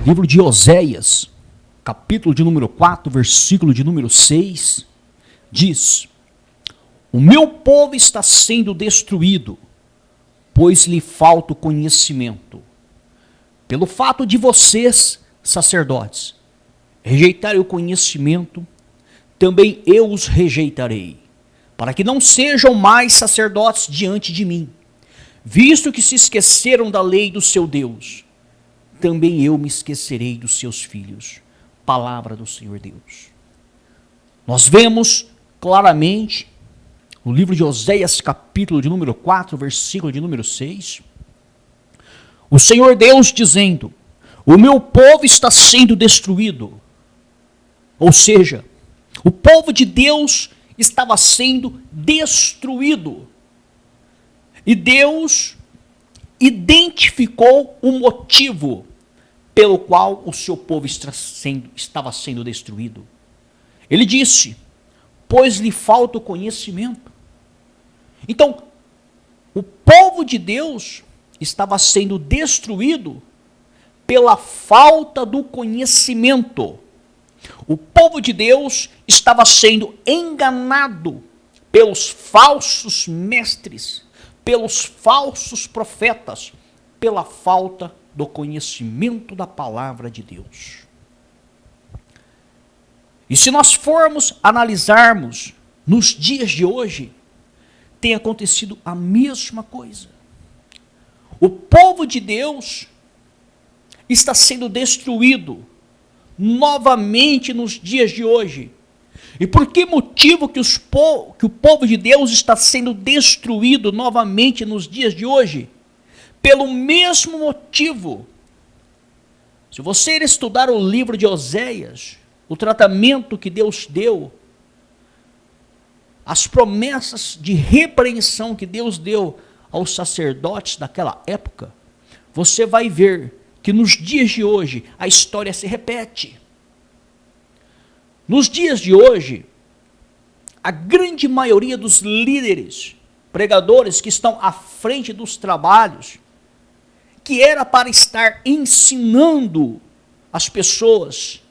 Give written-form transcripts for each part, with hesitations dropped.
Livro de Oséias, capítulo de número 4, versículo de número 6, diz: O meu povo está sendo destruído, pois lhe falta o conhecimento. Pelo fato de vocês, sacerdotes, rejeitarem o conhecimento, também eu os rejeitarei, para que não sejam mais sacerdotes diante de mim. Visto que se esqueceram da lei do seu Deus, também eu me esquecerei dos seus filhos. Palavra do Senhor Deus. Nós vemos claramente no livro de Oséias, capítulo de número 4, versículo de número 6, o Senhor Deus dizendo: o meu povo está sendo destruído. Ou seja, o povo de Deus estava sendo destruído. E Deus identificou o motivo pelo qual o seu povo estava sendo destruído. Ele disse: pois lhe falta o conhecimento. Então, o povo de Deus estava sendo destruído pela falta do conhecimento. O povo de Deus estava sendo enganado pelos falsos mestres, pelos falsos profetas, pela falta do conhecimento da palavra de Deus. E se nós formos analisarmos nos dias de hoje, tem acontecido a mesma coisa. O povo de Deus está sendo destruído novamente nos dias de hoje. E por que motivo que o povo de Deus está sendo destruído novamente nos dias de hoje? Pelo mesmo motivo. Se você estudar o livro de Oséias, o tratamento que Deus deu, as promessas de repreensão que Deus deu aos sacerdotes daquela época, você vai ver que nos dias de hoje a história se repete. Nos dias de hoje, a grande maioria dos líderes, pregadores que estão à frente dos trabalhos, que era para estar ensinando as pessoas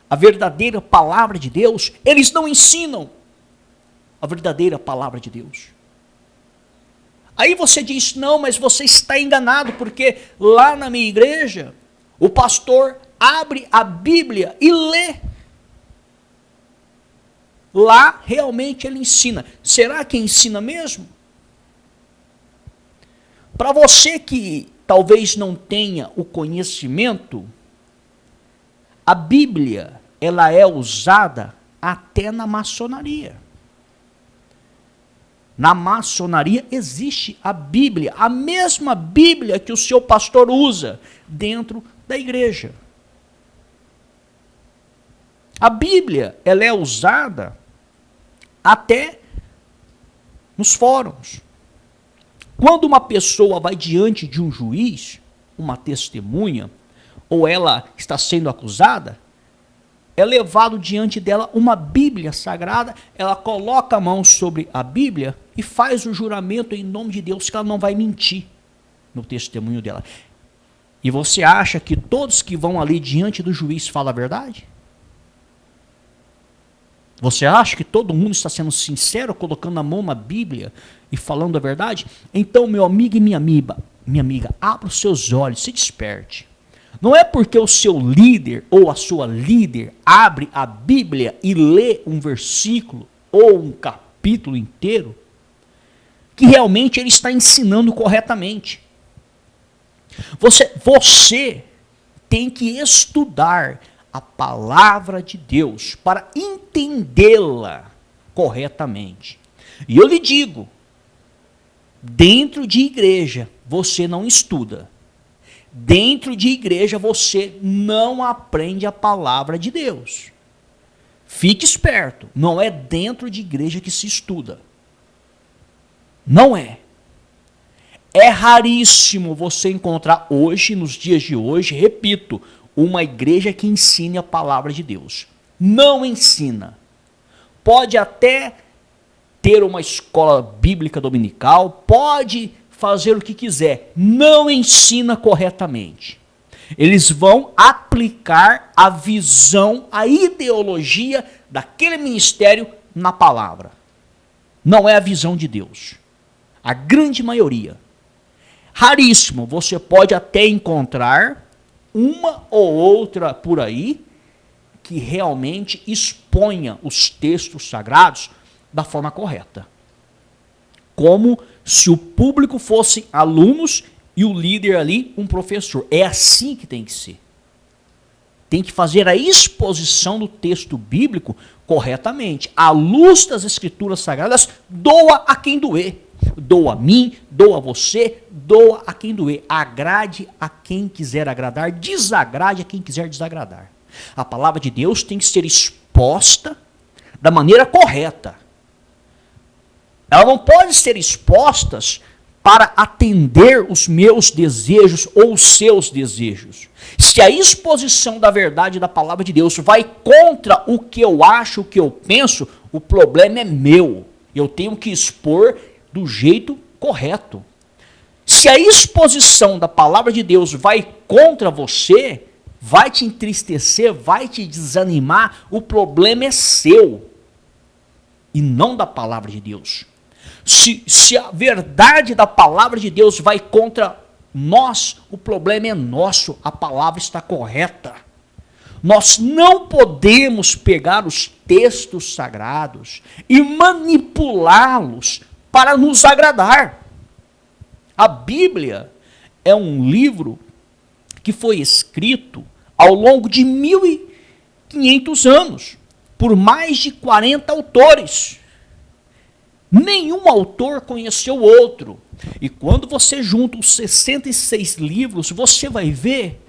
a verdadeira palavra de Deus, eles não ensinam a verdadeira palavra de Deus. Aí você diz: não, mas você está enganado, porque lá na minha igreja, o pastor abre a Bíblia e lê. Lá realmente ele ensina. Será que ensina mesmo? Para você que talvez não tenha o conhecimento, a Bíblia, ela é usada até na maçonaria. Na maçonaria existe a Bíblia, a mesma Bíblia que o seu pastor usa dentro da igreja. A Bíblia, ela é usada até nos fóruns. Quando uma pessoa vai diante de um juiz, uma testemunha, ou ela está sendo acusada, é levado diante dela uma Bíblia sagrada, ela coloca a mão sobre a Bíblia e faz o juramento em nome de Deus que ela não vai mentir no testemunho dela. E você acha que todos que vão ali diante do juiz falam a verdade? Você acha que todo mundo está sendo sincero, colocando a mão na Bíblia e falando a verdade? Então, meu amigo e minha amiga, abra os seus olhos, se desperte. Não é porque o seu líder ou a sua líder abre a Bíblia e lê um versículo ou um capítulo inteiro que realmente ele está ensinando corretamente. Você tem que estudar a palavra de Deus para entendê-la corretamente. E eu lhe digo, dentro de igreja você não estuda. Dentro de igreja você não aprende a palavra de Deus. Fique esperto, não é dentro de igreja que se estuda. Não é. É raríssimo você encontrar hoje, nos dias de hoje, repito, uma igreja que ensine a palavra de Deus. Não ensina. Pode até ter uma escola bíblica dominical, pode fazer o que quiser, não ensina corretamente. Eles vão aplicar a visão, a ideologia daquele ministério na palavra. Não é a visão de Deus. A grande maioria. Raríssimo, você pode até encontrar uma ou outra por aí que realmente exponha os textos sagrados da forma correta. Como se o público fosse alunos e o líder ali um professor. É assim que tem que ser. Tem que fazer a exposição do texto bíblico corretamente. À luz das escrituras sagradas, doa a quem doer. Doa a mim, doa a você, doa a quem doer. Agrade a quem quiser agradar, desagrade a quem quiser desagradar. A palavra de Deus tem que ser exposta da maneira correta. Ela não pode ser exposta para atender os meus desejos ou os seus desejos. Se a exposição da verdade da palavra de Deus vai contra o que eu acho, o que eu penso, o problema é meu. Eu tenho que expor do jeito correto. Se a exposição da palavra de Deus vai contra você, vai te entristecer, vai te desanimar, o problema é seu e não da palavra de Deus. Se a verdade da palavra de Deus vai contra nós, o problema é nosso, a palavra está correta. Nós não podemos pegar os textos sagrados e manipulá-los para nos agradar. A Bíblia é um livro que foi escrito ao longo de 1500 anos, por mais de 40 autores. Nenhum autor conheceu o outro. E quando você junta os 66 livros, você vai ver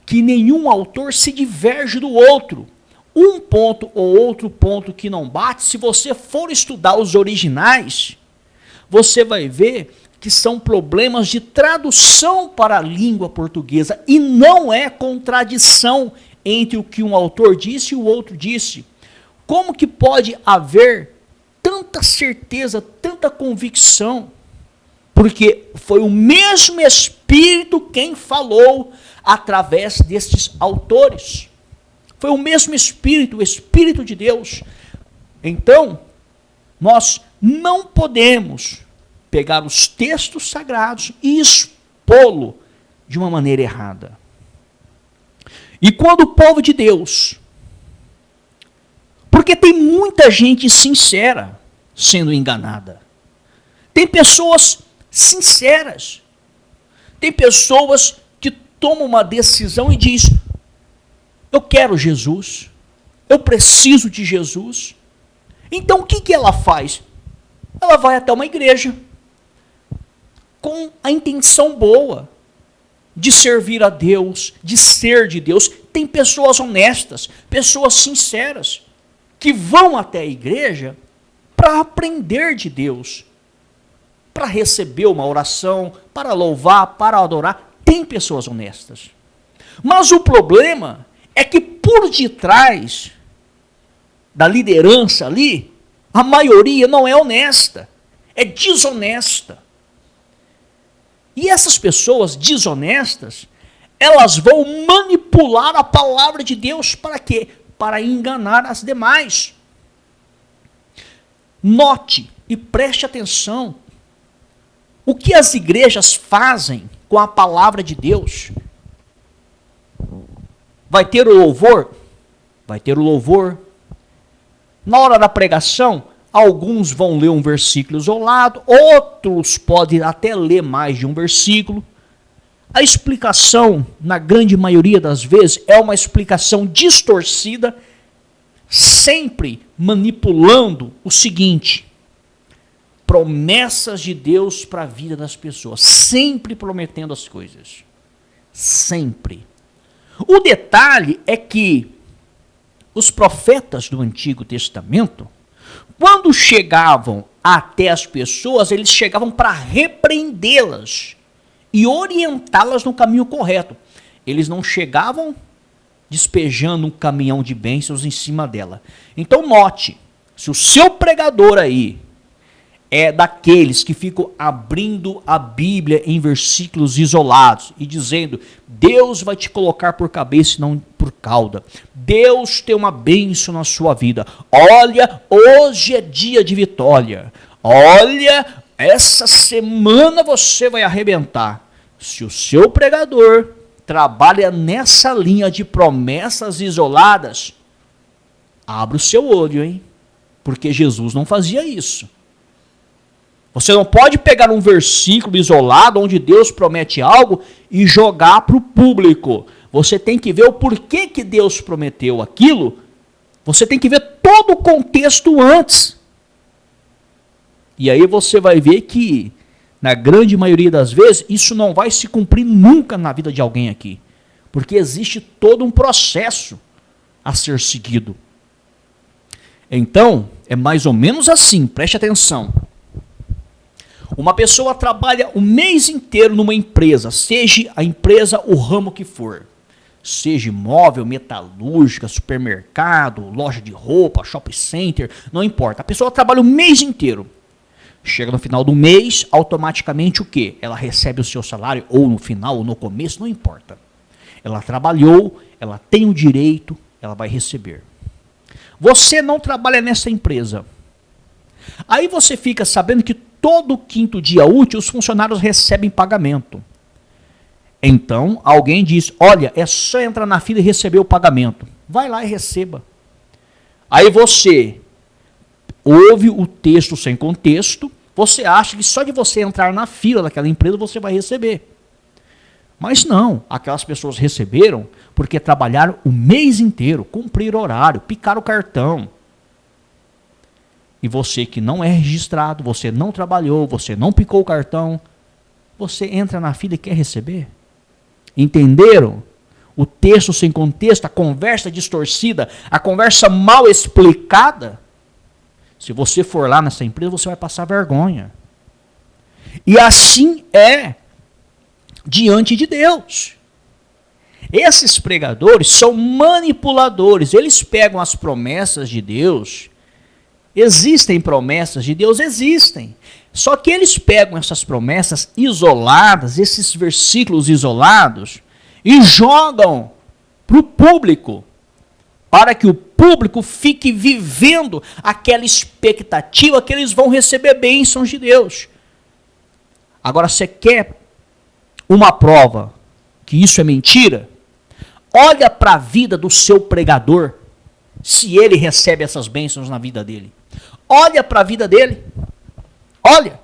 que nenhum autor se diverge do outro. Um ponto ou outro ponto que não bate, se você for estudar os originais, você vai ver que são problemas de tradução para a língua portuguesa e não é contradição entre o que um autor disse e o outro disse. Como que pode haver tanta certeza, tanta convicção? Porque foi o mesmo Espírito quem falou através destes autores. Foi o mesmo Espírito, o Espírito de Deus. Então, nós não podemos pegar os textos sagrados e expô-lo de uma maneira errada. E quando o povo de Deus, porque tem muita gente sincera sendo enganada, tem pessoas sinceras, tem pessoas que tomam uma decisão e diz: eu quero Jesus, eu preciso de Jesus. Então o que ela faz? Ela vai até uma igreja com a intenção boa de servir a Deus, de ser de Deus. Tem pessoas honestas, pessoas sinceras, que vão até a igreja para aprender de Deus, para receber uma oração, para louvar, para adorar. Tem pessoas honestas. Mas o problema é que por detrás da liderança ali, a maioria não é honesta, é desonesta. E essas pessoas desonestas, elas vão manipular a palavra de Deus para quê? Para enganar as demais. Note e preste atenção o que as igrejas fazem com a palavra de Deus. Vai ter o louvor? Vai ter o louvor. Na hora da pregação, alguns vão ler um versículo isolado, outros podem até ler mais de um versículo. A explicação, na grande maioria das vezes, é uma explicação distorcida, sempre manipulando o seguinte: promessas de Deus para a vida das pessoas, sempre prometendo as coisas. Sempre. O detalhe é que os profetas do Antigo Testamento, quando chegavam até as pessoas, eles chegavam para repreendê-las e orientá-las no caminho correto. Eles não chegavam despejando um caminhão de bênçãos em cima dela. Então note, se o seu pregador aí é daqueles que ficam abrindo a Bíblia em versículos isolados e dizendo: Deus vai te colocar por cabeça e não por cauda. Deus tem uma bênção na sua vida. Olha, hoje é dia de vitória. Olha, essa semana você vai arrebentar. Se o seu pregador trabalha nessa linha de promessas isoladas, abra o seu olho, hein? Porque Jesus não fazia isso. Você não pode pegar um versículo isolado onde Deus promete algo e jogar para o público. Você tem que ver o porquê que Deus prometeu aquilo. Você tem que ver todo o contexto antes. E aí você vai ver que, na grande maioria das vezes, isso não vai se cumprir nunca na vida de alguém aqui. Porque existe todo um processo a ser seguido. Então, é mais ou menos assim, preste atenção. Uma pessoa trabalha o mês inteiro numa empresa, seja a empresa o ramo que for. Seja imóvel, metalúrgica, supermercado, loja de roupa, shopping center, não importa. A pessoa trabalha o mês inteiro. Chega no final do mês, automaticamente o quê? Ela recebe o seu salário, ou no final, ou no começo, não importa. Ela trabalhou, ela tem o direito, ela vai receber. Você não trabalha nessa empresa. Aí você fica sabendo que todo quinto dia útil os funcionários recebem pagamento. Então, alguém diz: olha, é só entrar na fila e receber o pagamento. Vai lá e receba. Aí você ouve o texto sem contexto, você acha que só de você entrar na fila daquela empresa você vai receber. Mas não, aquelas pessoas receberam porque trabalharam o mês inteiro, cumpriram horário, picaram o cartão. E você que não é registrado, você não trabalhou, você não picou o cartão, você entra na fila e quer receber? Entenderam? O texto sem contexto, a conversa distorcida, a conversa mal explicada. Se você for lá nessa empresa, você vai passar vergonha. E assim é diante de Deus. Esses pregadores são manipuladores, eles pegam as promessas de Deus. Existem promessas de Deus? Existem. Só que eles pegam essas promessas isoladas, esses versículos isolados, e jogam para o público, para que o público fique vivendo aquela expectativa que eles vão receber bênçãos de Deus. Agora, você quer uma prova que isso é mentira? Olha para a vida do seu pregador, se ele recebe essas bênçãos na vida dele. Olha para a vida dele. Olha.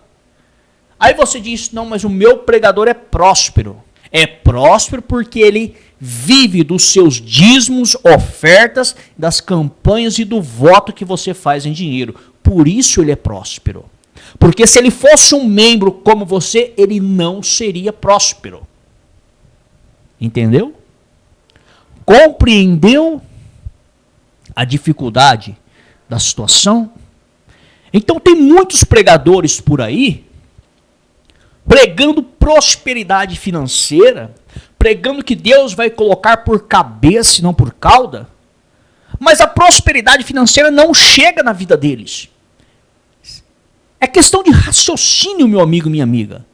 Aí você diz: não, mas o meu pregador é próspero. É próspero porque ele vive dos seus dízimos, ofertas, das campanhas e do voto que você faz em dinheiro. Por isso ele é próspero. Porque se ele fosse um membro como você, ele não seria próspero. Entendeu? Compreendeu a dificuldade da situação? Então tem muitos pregadores por aí pregando prosperidade financeira, pregando que Deus vai colocar por cabeça e não por cauda, mas a prosperidade financeira não chega na vida deles. É questão de raciocínio, meu amigo, minha amiga.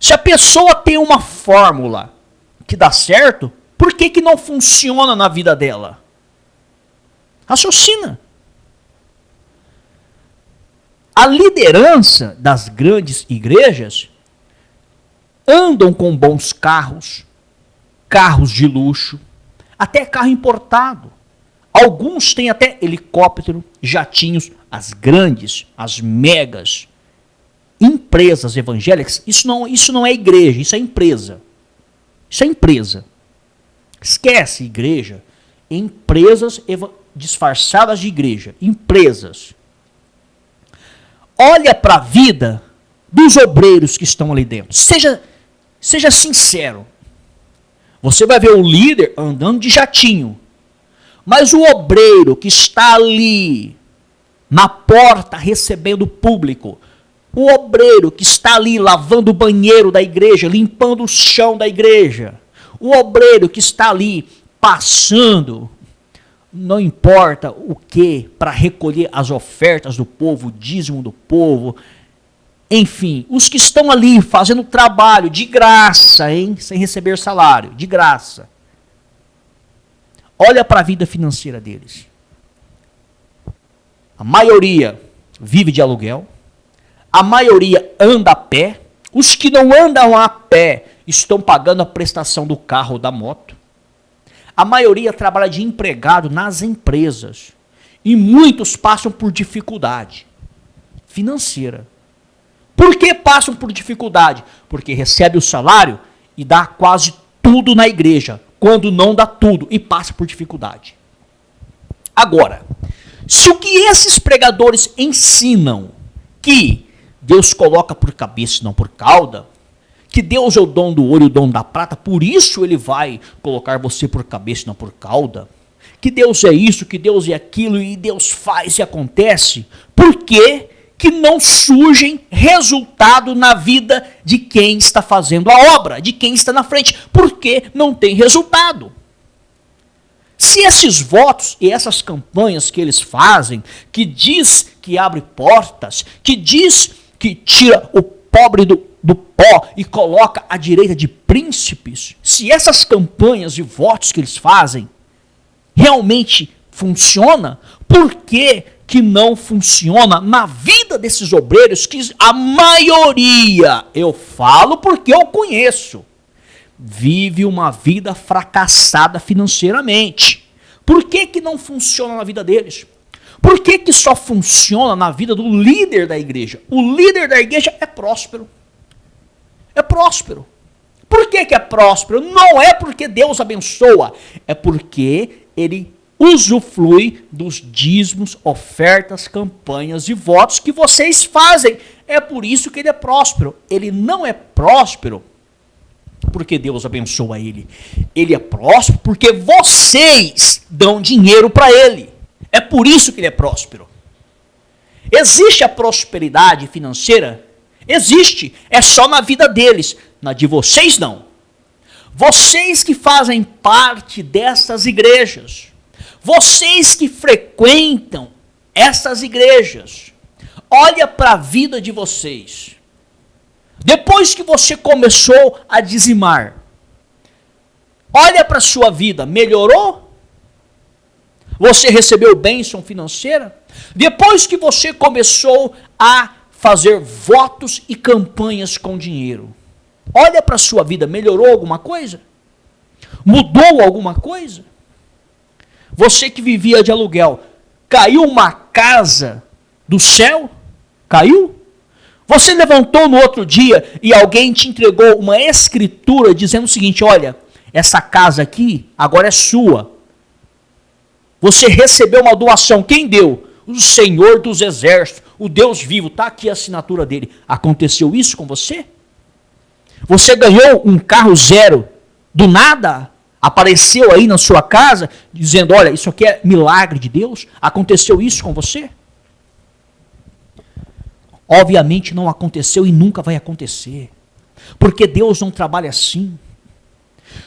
Se a pessoa tem uma fórmula que dá certo, por que que não funciona na vida dela? Raciocina. A liderança das grandes igrejas andam com bons carros, carros de luxo, até carro importado. Alguns têm até helicóptero, jatinhos, as grandes, as megas empresas evangélicas. Isso não é igreja, isso é empresa. Isso é empresa. Esquece igreja. Empresas disfarçadas de igreja. Empresas. Olha para a vida dos obreiros que estão ali dentro. Seja sincero. Você vai ver o líder andando de jatinho. Mas o obreiro que está ali na porta recebendo o público, o obreiro que está ali lavando o banheiro da igreja, limpando o chão da igreja, o obreiro que está ali passando não importa o que, para recolher as ofertas do povo, o dízimo do povo, enfim, os que estão ali fazendo trabalho de graça, hein, sem receber salário, de graça. Olha para a vida financeira deles. A maioria vive de aluguel, a maioria anda a pé, os que não andam a pé estão pagando a prestação do carro ou da moto. A maioria trabalha de empregado nas empresas. E muitos passam por dificuldade financeira. Por que passam por dificuldade? Porque recebe o salário e dá quase tudo na igreja, quando não dá tudo e passa por dificuldade. Agora, se o que esses pregadores ensinam, que Deus coloca por cabeça e não por cauda, que Deus é o dono do ouro e o dono da prata, por isso ele vai colocar você por cabeça e não por cauda, que Deus é isso, que Deus é aquilo, e Deus faz e acontece, por que que não surgem resultado na vida de quem está fazendo a obra, de quem está na frente? Porque não tem resultado. Se esses votos e essas campanhas que eles fazem, que diz que abre portas, que diz que tira o pobre do pó e coloca à direita de príncipes, se essas campanhas e votos que eles fazem realmente funciona, por que que não funciona na vida desses obreiros que a maioria, eu falo porque eu conheço, vive uma vida fracassada financeiramente? Por que que não funciona na vida deles? Por que que só funciona na vida do líder da igreja? O líder da igreja é próspero. É próspero. Por que que é próspero? Não é porque Deus abençoa, é porque ele usufrui dos dízimos, ofertas, campanhas e votos que vocês fazem. É por isso que ele é próspero. Ele não é próspero porque Deus abençoa ele. Ele é próspero porque vocês dão dinheiro para ele. É por isso que ele é próspero. Existe a prosperidade financeira? Existe. É só na vida deles. Na de vocês, não. Vocês que fazem parte dessas igrejas, vocês que frequentam essas igrejas, olha para a vida de vocês. Depois que você começou a dizimar, olha para a sua vida, melhorou? Você recebeu bênção financeira? Depois que você começou a fazer votos e campanhas com dinheiro, olha para a sua vida, melhorou alguma coisa? Mudou alguma coisa? Você que vivia de aluguel, caiu uma casa do céu? Caiu? Você levantou no outro dia e alguém te entregou uma escritura dizendo o seguinte: olha, essa casa aqui agora é sua. Você recebeu uma doação. Quem deu? O Senhor dos Exércitos, o Deus vivo. Está aqui a assinatura dele. Aconteceu isso com você? Você ganhou um carro zero do nada? Apareceu aí na sua casa dizendo: olha, isso aqui é milagre de Deus? Aconteceu isso com você? Obviamente não aconteceu e nunca vai acontecer. Porque Deus não trabalha assim.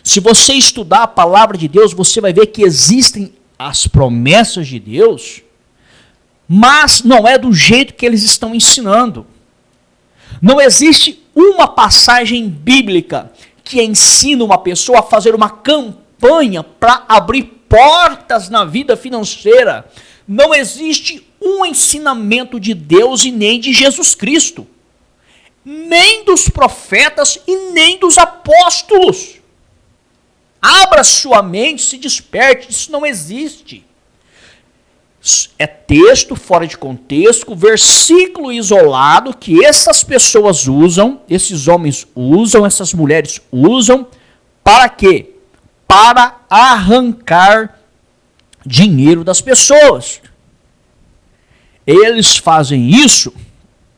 Se você estudar a palavra de Deus, você vai ver que existem as promessas de Deus, mas não é do jeito que eles estão ensinando. Não existe uma passagem bíblica que ensina uma pessoa a fazer uma campanha para abrir portas na vida financeira. Não existe um ensinamento de Deus e nem de Jesus Cristo, nem dos profetas e nem dos apóstolos. Abra sua mente, se desperte, isso não existe. É texto fora de contexto, versículo isolado que essas pessoas usam, esses homens usam, essas mulheres usam, para quê? Para arrancar dinheiro das pessoas. Eles fazem isso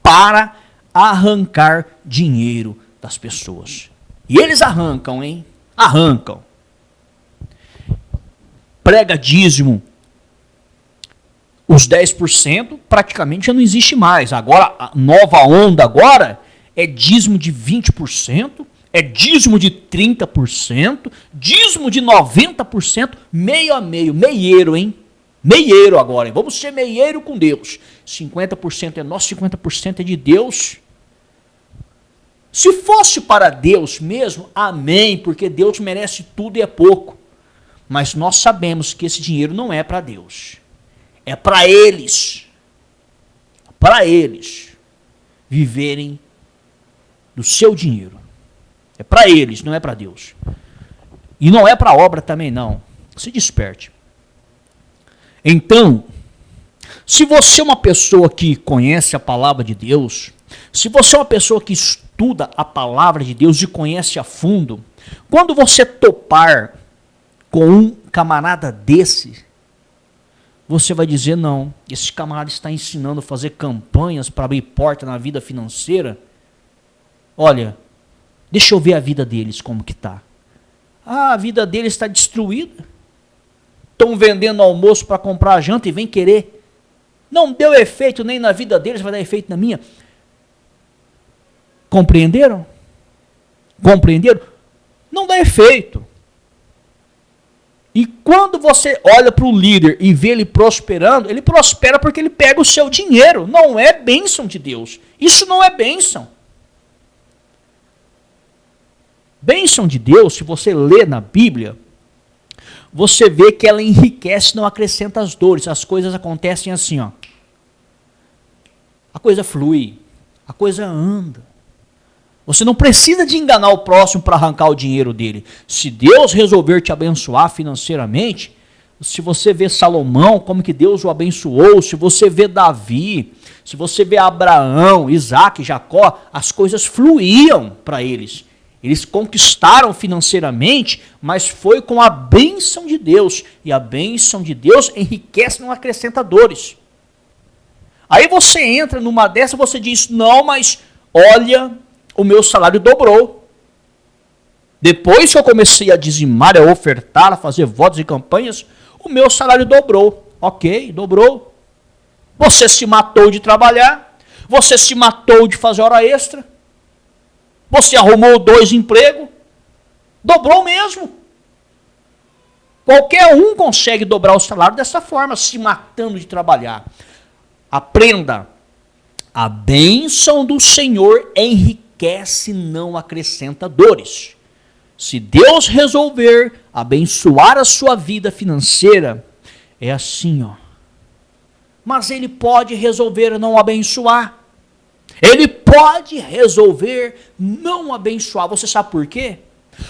para arrancar dinheiro das pessoas. E eles arrancam, hein? Arrancam. Prega dízimo. Os 10% praticamente já não existe mais. Agora, a nova onda agora é dízimo de 20%, É dízimo de 30%, dízimo de 90%, meio a meio, meieiro, hein? Meieiro agora, hein? Vamos ser meieiro com Deus. 50% é nosso, 50% é de Deus. Se fosse para Deus mesmo, amém, porque Deus merece tudo e é pouco. Mas nós sabemos que esse dinheiro não é para Deus. É para eles. Para eles viverem do seu dinheiro. É para eles, não é para Deus. E não é para a obra também, não. Se desperte. Então, se você é uma pessoa que conhece a palavra de Deus, se você é uma pessoa que estuda a palavra de Deus e conhece a fundo, quando você topar com um camarada desse, você vai dizer, não, esse camarada está ensinando a fazer campanhas para abrir porta na vida financeira. Olha, deixa eu ver a vida deles como que está. Ah, a vida deles está destruída. Estão vendendo almoço para comprar janta e vem querer. Não deu efeito nem na vida deles, vai dar efeito na minha. Compreenderam? Compreenderam? Não dá efeito. E quando você olha para o líder e vê ele prosperando, ele prospera porque ele pega o seu dinheiro. Não é bênção de Deus. Isso não é bênção. Bênção de Deus, se você lê na Bíblia, você vê que ela enriquece, não acrescenta as dores. As coisas acontecem assim, ó. A coisa flui, a coisa anda. Você não precisa de enganar o próximo para arrancar o dinheiro dele. Se Deus resolver te abençoar financeiramente, se você vê Salomão, como que Deus o abençoou, se você vê Davi, se você vê Abraão, Isaac, Jacó, as coisas fluíam para eles. Eles conquistaram financeiramente, mas foi com a bênção de Deus. E a bênção de Deus enriquece, não acrescenta dores. Aí você entra numa dessa, você diz, não, mas olha, o meu salário dobrou. Depois que eu comecei a dizimar, a ofertar, a fazer votos e campanhas, o meu salário dobrou. Ok, dobrou. Você se matou de trabalhar, você se matou de fazer hora extra, você arrumou 2 empregos, dobrou mesmo. Qualquer um consegue dobrar o salário dessa forma, se matando de trabalhar. Aprenda, a bênção do Senhor enriquece, não acrescenta dores. Se Deus resolver abençoar a sua vida financeira, é assim, ó. Mas Ele pode resolver não abençoar. Ele pode resolver não abençoar. Você sabe por quê?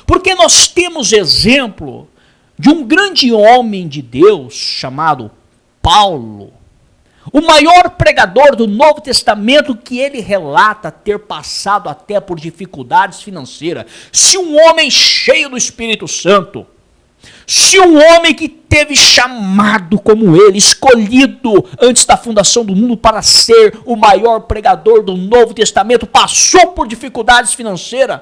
Porque nós temos exemplo de um grande homem de Deus chamado Paulo, o maior pregador do Novo Testamento, que ele relata ter passado até por dificuldades financeiras. Se um homem cheio do Espírito Santo, se um homem que teve chamado como ele, escolhido antes da fundação do mundo para ser o maior pregador do Novo Testamento, passou por dificuldades financeiras,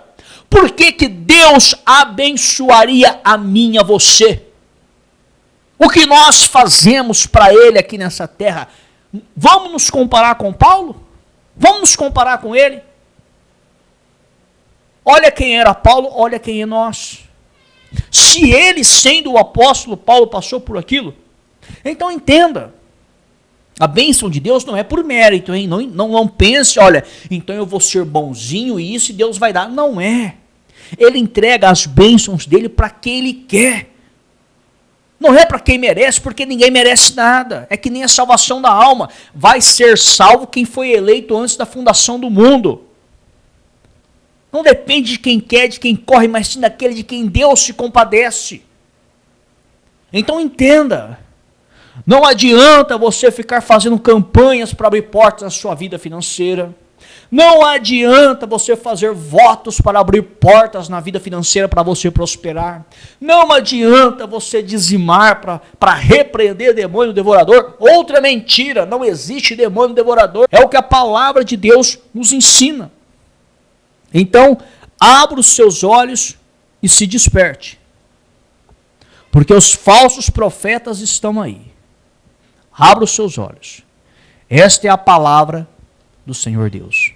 por que que Deus abençoaria a mim e a você? O que nós fazemos para ele aqui nessa terra? Vamos nos comparar com Paulo? Vamos nos comparar com ele? Olha quem era Paulo, olha quem é nós. Se ele, sendo o apóstolo Paulo, passou por aquilo, então entenda, a bênção de Deus não é por mérito, hein? Não pense, olha, então eu vou ser bonzinho e isso Deus vai dar. Não é. Ele entrega as bênçãos dele para quem ele quer. Não é para quem merece, porque ninguém merece nada. É que nem a salvação da alma. Vai ser salvo quem foi eleito antes da fundação do mundo. Não depende de quem quer, de quem corre, mas sim daquele de quem Deus se compadece. Então entenda, não adianta você ficar fazendo campanhas para abrir portas na sua vida financeira. Não adianta você fazer votos para abrir portas na vida financeira para você prosperar. Não adianta você dizimar para repreender demônio devorador. Outra mentira, não existe demônio devorador. É o que a palavra de Deus nos ensina. Então, abra os seus olhos e se desperte. Porque os falsos profetas estão aí. Abra os seus olhos. Esta é a palavra do Senhor Deus.